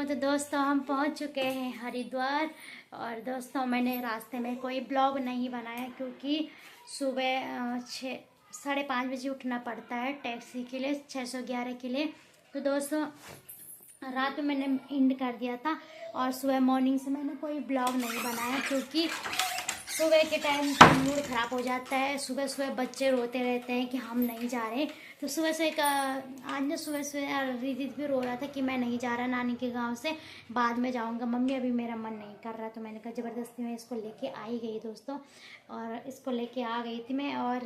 तो दोस्तों हम पहुंच चुके हैं हरिद्वार। और दोस्तों मैंने रास्ते में कोई ब्लॉग नहीं बनाया क्योंकि सुबह 5:30 बजे उठना पड़ता है टैक्सी के लिए, 611 के लिए। तो दोस्तों रात में मैंने एंड कर दिया था और सुबह मॉर्निंग से मैंने कोई ब्लॉग नहीं बनाया क्योंकि सुबह के टाइम मूड ख़राब हो जाता है। सुबह सुबह बच्चे रोते रहते हैं कि हम नहीं जा रहे। तो सुबह से आज ना सुबह सुबह रिदित भी रो रहा था कि मैं नहीं जा रहा नानी के गांव से, बाद में जाऊंगा मम्मी, अभी मेरा मन नहीं कर रहा। तो मैंने कहा ज़बरदस्ती में इसको लेके आई गई दोस्तों, और इसको लेके आ गई थी मैं। और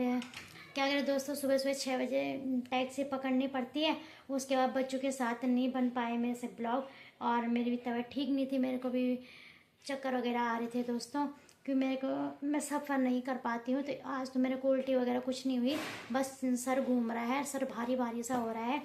क्या करें दोस्तों, सुबह सुबह 6 बजे टैक्सी पकड़नी पड़ती है। उसके बाद बच्चों के साथ नहीं बन पाए मेरे से ब्लॉग, और मेरी भी तबीयत ठीक नहीं थी, मेरे को भी चक्कर वगैरह आ रहे थे दोस्तों, क्योंकि मेरे को मैं सफ़र नहीं कर पाती हूँ। तो आज तो मेरे को उल्टी वगैरह कुछ नहीं हुई, बस सर घूम रहा है, सर भारी भारी सा हो रहा है।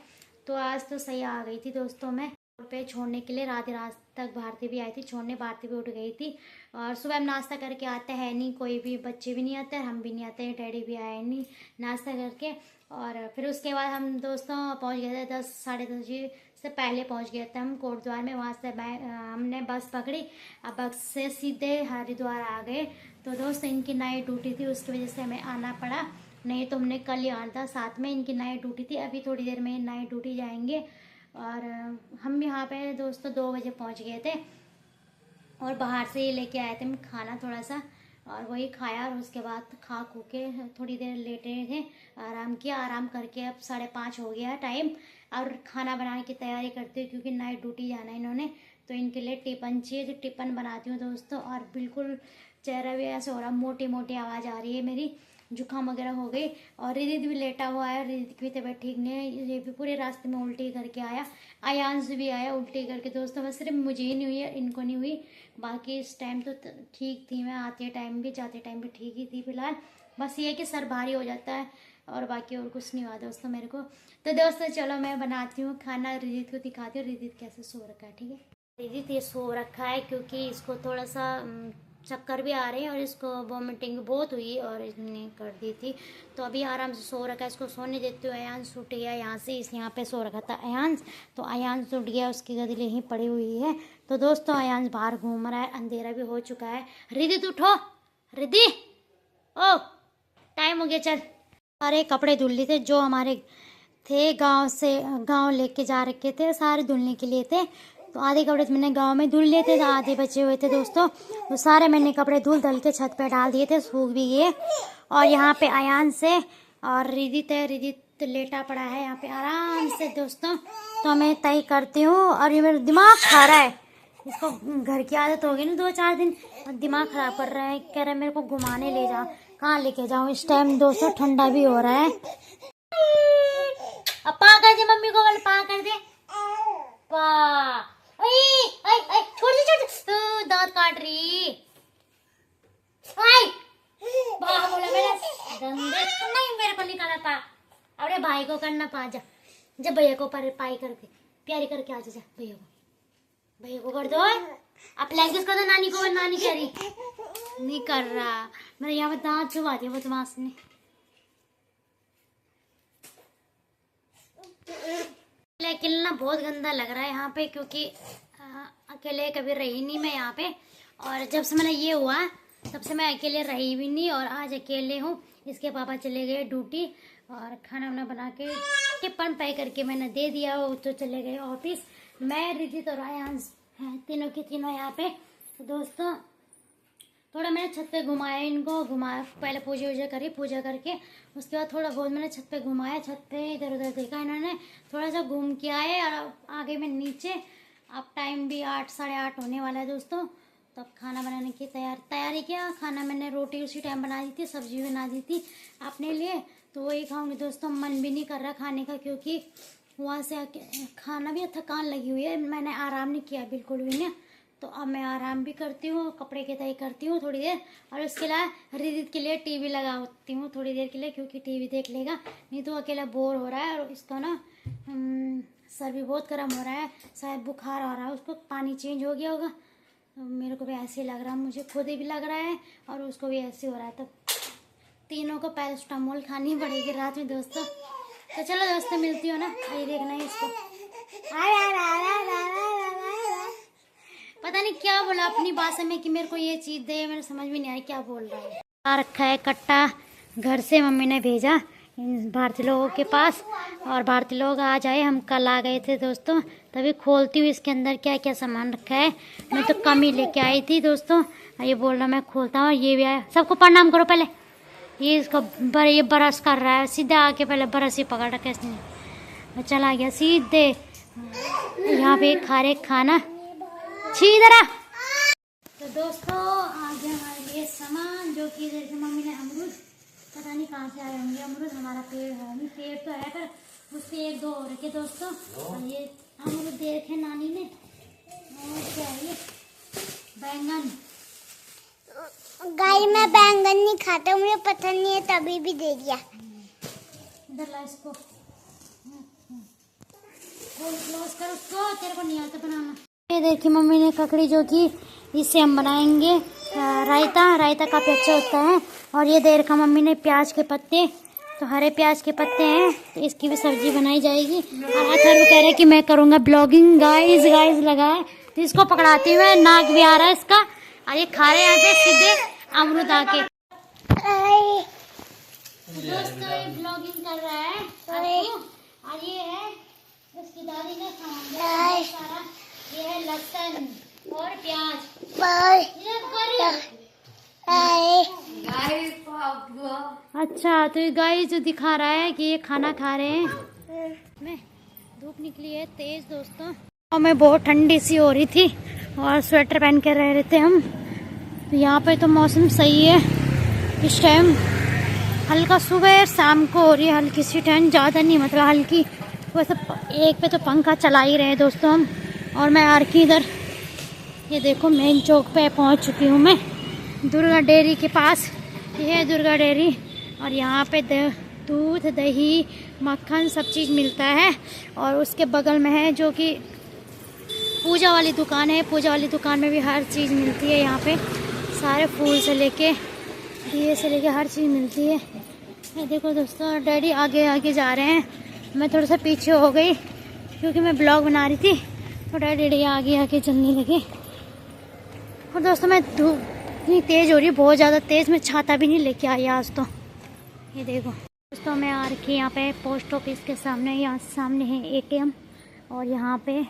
तो आज तो सही आ गई थी दोस्तों मैं पे छोड़ने के लिए। रात रात तक भारती भी आई थी छोड़ने, भारती भी उठ गई थी। और सुबह हम नाश्ता करके आते हैं नहीं, कोई भी बच्चे भी नहीं आते, हम भी नहीं आते, डैडी भी आए नहीं नाश्ता करके। और फिर उसके बाद हम दोस्तों पहुंच गए थे 10 साढ़े 10 बजे से पहले पहुंच गए थे हम कोटद्वार में। वहाँ से हमने बस पकड़ी, अब बस से सीधे हरिद्वार आ गए। तो दोस्त इनकी नाइट ड्यूटी थी, उसकी वजह से हमें आना पड़ा, नहीं तो हमने कल ही आना था साथ में। इनकी नाइट ड्यूटी थी, अभी थोड़ी देर में नाइट ड्यूटी जाएंगे। और हम यहाँ पे दोस्तों 2 बजे पहुँच गए थे, और बाहर से ही लेके आए थे हम खाना थोड़ा सा, और वही खाया। और उसके बाद खा खू के थोड़ी देर लेटे थे, आराम किया। आराम करके अब 5:30 हो गया टाइम, और खाना बनाने की तैयारी करती हूँ क्योंकि नाइट ड्यूटी जाना है इन्होंने। तो इनके लिए टिफ़िन चाहिए, तो टिफ़िन बनाती हूँ दोस्तों। और बिल्कुल चेहरा भी ऐसे हो रहा, मोटी मोटी आवाज़ आ रही है मेरी, जुकाम वगैरह हो गई। और रिदित भी लेटा हुआ है, रिदित की भी तबीयत ठीक नहीं है, ये भी पूरे रास्ते में उल्टी करके आया। आयांश भी आया उल्टी करके दोस्तों, बस सिर्फ मुझे ही नहीं हुई है, इनको नहीं हुई। बाकी इस टाइम तो ठीक थी मैं, आते टाइम भी जाते टाइम भी ठीक ही थी फिलहाल। बस ये है कि सर भारी हो जाता है, और बाकी और कुछ नहीं हुआ दोस्तों मेरे को। तो दोस्तों चलो मैं बनाती हूँ खाना, रिदित को दिखाती हूँ रिदित कैसे सो रखा है। ठीक है, रिदित ये सो रखा है क्योंकि इसको थोड़ा सा चक्कर भी आ रहे हैं, और इसको वॉमिटिंग बहुत हुई और इसने कर दी थी। तो अभी आराम से सो रखा है, इसको सोने देते हुए। अयांश उठ गया यहाँ से, इस यहाँ पे सो रखा था अयांश, तो अयांश उठ गया, उसकी गदली यहीं पड़ी हुई है। तो दोस्तों अयांश बाहर घूम रहा है, अंधेरा भी हो चुका है। रिदित उठो, रिद्धि ओ टाइम हो गया, चल। सारे कपड़े धुल लिए थे जो हमारे थे, गाँव लेके जा रखे थे, सारे धुलने के लिए थे। तो आधे कपड़े मैंने गांव में धुल लिए थे, तो आधे बचे हुए थे दोस्तों। तो सारे मैंने कपड़े धुल के छत पे डाल दिए थे, सूख भी गए। और यहाँ पे अयांश से और रिदित है, रिदित लेटा पड़ा है यहाँ पे आराम से दोस्तों। तो मैं तय करती हूँ, और ये मेरा दिमाग खा रहा है, इसको घर की आदत हो गई ना 2-4 दिन, दिमाग खराब कर रहा है, कह रहा है मेरे को घुमाने ले जा। कहाँ लेके जाऊँ इस टाइम दोस्तों, ठंडा भी हो रहा है। अब पा कर दे मम्मी को, पा कर दे, पा। छोड़ दांत काट रही। बोला मेरा नहीं, मेरे को निकाला पा, अरे भाई को करना पा, जा जब भैया को पर पाई करके प्यारी करके आ जा, भैया को कर दो। अब लैंग्वेज कर दो नानी को, नानी कह रही नहीं कर रहा, मेरे यहाँ पे दांत चुबा दिया बदमाश ने। लेकिन ना बहुत गंदा लग रहा है यहाँ पे, क्योंकि अकेले कभी रही नहीं मैं यहाँ पे, और जब से मैंने ये हुआ तब से मैं अकेले रही भी नहीं, और आज अकेले हूँ। इसके पापा चले गए ड्यूटी, और खाना वाना बना के टिफिन पैक करके मैंने दे दिया, वो तो चले गए ऑफिस। मैं रिदित और अयांश हैं, तीनों की तीनों यहाँ पे। तो दोस्तों थोड़ा मैंने छत पे घुमाया, इनको घुमाया, पहले पूजा वूजा करी, पूजा करके उसके बाद थोड़ा बहुत मैंने छत पे घुमाया, छत पे इधर उधर देखा इन्होंने, थोड़ा सा घूम के आए, और आगे मैं नीचे। अब टाइम भी 8 साढ़े 8 होने वाला है दोस्तों। तब खाना बनाने की तैयारी किया। खाना मैंने रोटी उसी टाइम बना दी थी, सब्जी भी बना दी थी अपने लिए, तो वही खाऊंगी दोस्तों। मन भी नहीं कर रहा खाने का, क्योंकि वहाँ से खाना भी थकान लगी हुई है, मैंने आराम नहीं किया बिल्कुल भी नहीं। तो अब मैं आराम भी करती हूँ, कपड़े की तय करती हूँ थोड़ी देर, और उसके अलावा रिदित के लिए टीवी लगाती हूँ थोड़ी देर के लिए, क्योंकि टीवी देख लेगा, नहीं तो अकेला बोर हो रहा है। और इसका ना सर भी बहुत गर्म हो रहा है, शायद बुखार आ रहा है उसको, पानी चेंज हो गया होगा। मेरे को भी ऐसे ही लग रहा है, मुझे खुद ही भी लग रहा है, और उसको भी ऐसे हो रहा है। तो तीनों को पैरासिटामोल खानी पड़ेगी रात में दोस्तों। तो चलो दोस्तों मिलती हो ना, ये देखना है इसको। नहीं क्या बोला अपनी भाषा में कि मेरे को ये चीज़ दे, मेरे समझ में नहीं आया क्या बोल रहा है। आ रखा है कट्टा, घर से मम्मी ने भेजा इन भारतीय लोगों के पास, और भारतीय लोग आ जाए, हम कल आ गए थे दोस्तों। तभी खोलती हूँ इसके अंदर क्या क्या सामान रखा है। मैं तो कम ही लेके आई थी दोस्तों, ये बोल रहा मैं खोलता हूँ। ये भी आया, सबको प्रणाम करो पहले। ये इसको ये ब्रश कर रहा है, सीधे आके पहले ब्रश ही पकड़ रखा है इसने, चला गया सीधे। यहाँ पे खा रहे खाना, छी इधर आ। तो दोस्तों आ गया हमारे लिए सामान, जो कि इधर से मम्मी ने अमरूद, पता नहीं कहाँ से आए होंगे अमरूद। हमारा पेड़ है नहीं, पेड़ तो है पर उस पर एक दो हो रखे दोस्तों। और ये अमरूद दे रखे नानी ने। और क्या है ये, बैंगन। गाय मैं बैंगन नहीं खाता, मुझे पता नहीं है तभी भी दे दिया। इधर ला इसको, क्लोज कर उसको, तेरे को नहीं आता बनाना। ये देखिए मम्मी ने ककड़ी, जो कि इससे हम बनाएंगे रायता। रायता काफ़ी अच्छा होता है। और ये दे रखा मम्मी ने प्याज के पत्ते, तो हरे प्याज के पत्ते हैं, तो इसकी भी सब्जी बनाई जाएगी। और अथर्व कह रहे कि मैं करूँगा ब्लॉगिंग। गाइस लगा है, तो इसको पकड़ाती हूँ, नाक भी आ रहा है इसका। और ये खा रहे हैं यहाँ पे सीधे अमरूद आके। दोस्तों ये ब्लॉगिंग कर रहा है और ये है उसकी दादी का सामान सारा। ये है लहसुन और प्याज। अच्छा तो ये गाइस जो दिखा रहा है कि ये खाना खा रहे हैं। मैं धूप निकली है तेज दोस्तों, और मैं बहुत ठंडी सी हो रही थी और स्वेटर पहन के रह रहे थे हम। तो यहाँ पे तो मौसम सही है इस टाइम, हल्का सुबह शाम को हो रही है हल्की सी ठंड, ज़्यादा नहीं मतलब हल्की। वैसे एक पे तो पंखा चला ही रहे हैं दोस्तों हम। और मैं आ रखी इधर, ये देखो मेन चौक पे पहुँच चुकी हूँ मैं, दुर्गा डेयरी के पास। ये है दुर्गा डेयरी, और यहाँ पे दूध दही मक्खन सब चीज़ मिलता है। और उसके बगल में है जो कि पूजा वाली दुकान है। पूजा वाली दुकान में भी हर चीज़ मिलती है। यहाँ पे सारे फूल से लेके दिए से लेके हर चीज़ मिलती है। ये देखो दोस्तों डैडी आगे आगे जा रहे हैं, मैं थोड़ा सा पीछे हो गई क्योंकि मैं ब्लॉग बना रही थी। तो डैडी आगे आगे चलने लगे। और दोस्तों मैं धूप इतनी तेज़ हो रही है, बहुत ज़्यादा तेज़, मैं छाता भी नहीं लेके आई आज तो। ये देखो दोस्तों मैं आ रखी यहाँ पे पोस्ट ऑफिस के सामने। यहाँ सामने है ATM, और यहाँ पे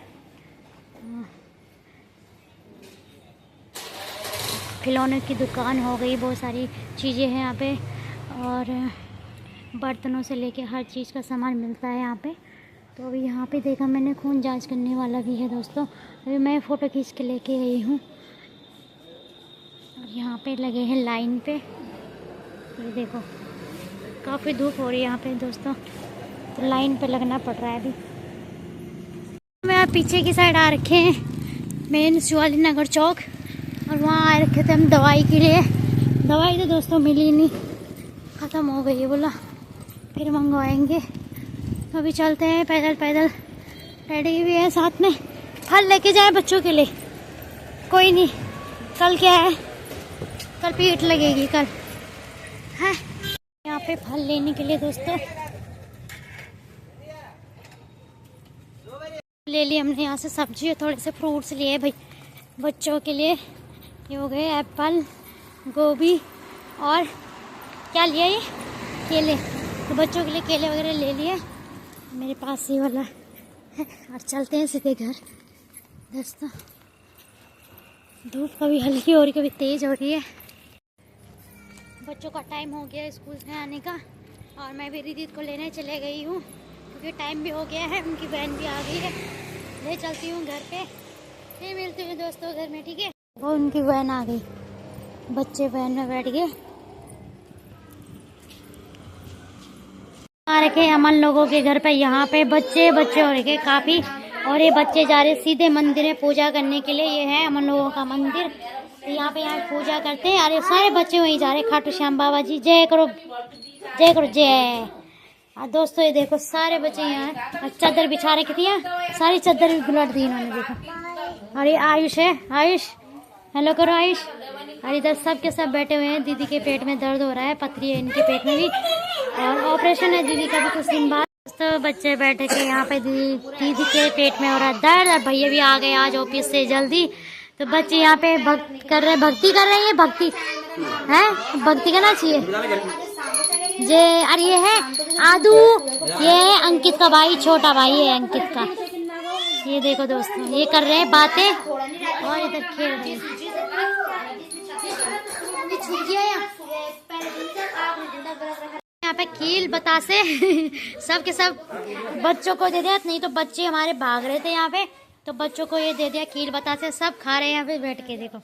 खिलौने की दुकान हो गई, बहुत सारी चीज़ें हैं यहाँ पे, और बर्तनों से लेके हर चीज़ का सामान मिलता है यहाँ पे। तो अभी यहाँ पे देखा मैंने खून जांच करने वाला भी है दोस्तों, अभी मैं फ़ोटो खींच के लेके आई हूँ। और यहाँ पे लगे हैं लाइन पे, ये देखो काफ़ी धूप हो रही है यहाँ पे दोस्तों, तो लाइन पे लगना पड़ रहा है अभी। मैं आप पीछे की साइड आ रखे हैं मेन शिवाजी नगर चौक, और वहाँ आ रखे थे हम दवाई के लिए। दवाई तो दोस्तों मिली नहीं, ख़त्म हो गई है, बोला फिर मंगवाएंगे। तो अभी चलते हैं पैदल पैदल, डैडी भी है साथ में। फल लेके जाए बच्चों के लिए, कोई नहीं, कल क्या है, कल पीठ लगेगी कल है। यहाँ पे फल लेने के लिए दोस्तों ले लिए हमने यहाँ से सब्जी और थोड़े से फ्रूट्स लिए भाई बच्चों के लिए। ये हो गए एप्पल, गोभी, और क्या लिया ये केले, तो बच्चों के लिए केले वगैरह ले लिए। मेरे पास ही वाला है, और चलते हैं सीधे घर दोस्तों। धूप कभी हल्की हो रही कभी तेज़ हो रही है। बच्चों का टाइम हो गया स्कूल से आने का, और मैं भी दीदी को लेने चले गई हूँ क्योंकि टाइम भी हो गया है, उनकी बहन भी आ गई है। ले चलती हूँ घर पे, फिर मिलती हूँ दोस्तों घर में, ठीक है। वो उनकी बहन आ गई, बच्चे बहन में बैठ गए। आ रखे अमन लोगों के घर पे, यहाँ पे बच्चे हो रखे काफ़ी, और ये बच्चे जा रहे सीधे मंदिर में पूजा करने के लिए। ये है अमन लोगों का मंदिर, यहाँ पे यहाँ पूजा करते हैं। अरे सारे बच्चे वहीं जा रहे, खाटू श्याम बाबा जी जय करो जय करो जय। और दोस्तों ये देखो सारे बच्चे यहाँ चादर बिछा रखी थी, सारी चादर भी उलट दी इन्होंने, देखो। और ये आयुष है, आयुष हेलो करो आयुष। और इधर सब के सब बैठे हुए हैं। दीदी के पेट में दर्द हो रहा है, पथरी है इनके पेट में भी, और ऑपरेशन है दीदी का भी कुछ दिन बाद। तो बच्चे बैठे के यहाँ पे दीदी के पेट में हो रहा है दर्द, और भैया भी आ गए आज ऑफिस से जल्दी, तो बच्चे यहाँ पे भक्ति कर रहे हैं, भक्ति है, भक्ति करना चाहिए। अरे ये है आदू, ये है अंकित का भाई, छोटा भाई है अंकित का। ये देखो दोस्तों, ये कर रहे हैं बातें और इधर खेल रहे हैं। यहाँ पे खील बतासे सब के सब बच्चों को दे दिया, नहीं तो बच्चे हमारे भाग रहे थे यहाँ पे, तो बच्चों को ये दे दिया खील बतासे, सब खा रहे हैं यहाँ पे बैठ के। देखो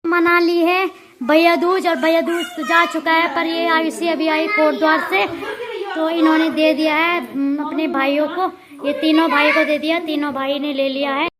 मना ली है भैया दूज, और भैया दूज तो जा चुका है, पर ये आयुषी अभी आई कोटद्वार से, तो इन्होंने दे दिया है अपने भाइयों को, ये तीनों भाई को दे दिया, तीनों भाई ने ले लिया है।